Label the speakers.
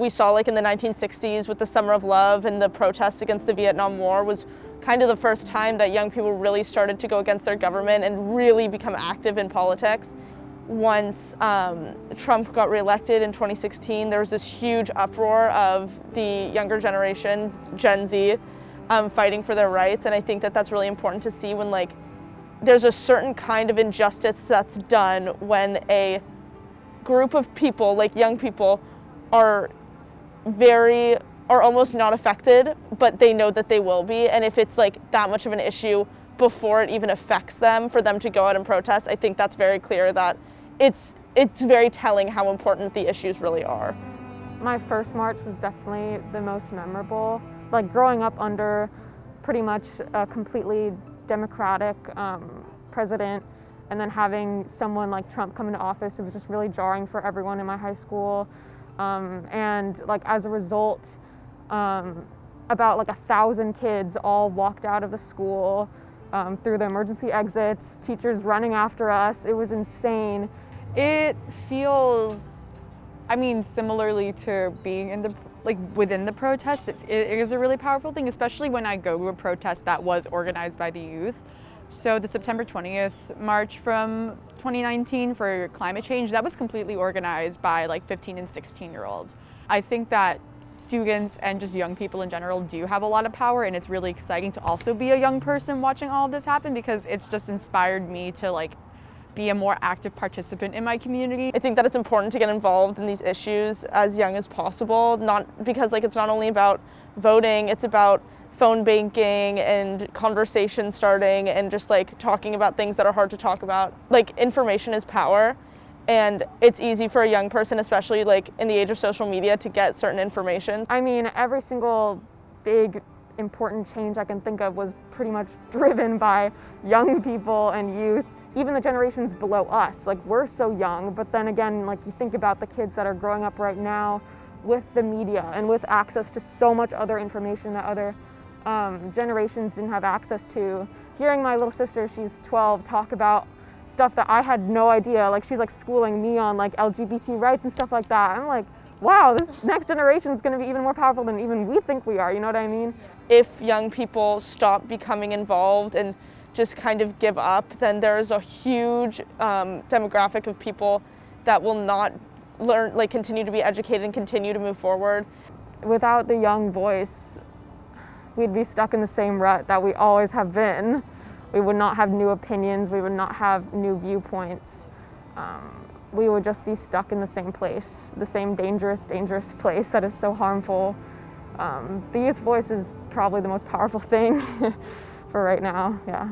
Speaker 1: we saw like in the 1960s with the Summer of Love and the protests against the Vietnam War was kind of the first time that young people really started to go against their government and really become active in politics. Once Trump got reelected in 2016, there was this huge uproar of the younger generation, Gen Z, fighting for their rights. And I think that that's really important to see when like there's a certain kind of injustice that's done when a group of people, like young people, are almost not affected, but they know that they will be. And if it's like that much of an issue before it even affects them, for them to go out and protest, I think that's very clear that it's very telling how important the issues really are.
Speaker 2: My first march was definitely the most memorable. Like growing up under pretty much a completely democratic president, and then having someone like Trump come into office, it was just really jarring for everyone in my high school. And like as a result, about like 1,000 kids all walked out of the school through the emergency exits, teachers running after us. It was insane.
Speaker 3: It feels, I mean, similarly to being in within the protest, it is a really powerful thing, especially when I go to a protest that was organized by the youth. So the September 20th march from 2019 for climate change, that was completely organized by like 15 and 16-year-olds. I think that students and just young people in general do have a lot of power, and it's really exciting to also be a young person watching all of this happen, because it's just inspired me to like be a more active participant in my community.
Speaker 1: I think that it's important to get involved in these issues as young as possible, because like it's not only about voting, it's about phone banking and conversation starting and just like talking about things that are hard to talk about. Like information is power, and it's easy for a young person, especially like in the age of social media, to get certain information.
Speaker 2: I mean, every single big important change I can think of was pretty much driven by young people and youth. Even the generations below us, like we're so young, but then again, like you think about the kids that are growing up right now with the media and with access to so much other information that other generations didn't have access to. Hearing my little sister, she's 12, talk about stuff that I had no idea, like she's like schooling me on like LGBT rights and stuff like that. I'm like, wow, this next generation is going to be even more powerful than even we think we are, you know what I mean?
Speaker 1: If young people stop becoming involved and just kind of give up, then there's a huge demographic of people that will not learn, like continue to be educated and continue to move forward.
Speaker 2: Without the young voice, we'd be stuck in the same rut that we always have been. We would not have new opinions, we would not have new viewpoints. We would just be stuck in the same place, the same dangerous place that is so harmful. The youth voice is probably the most powerful thing for right now, yeah.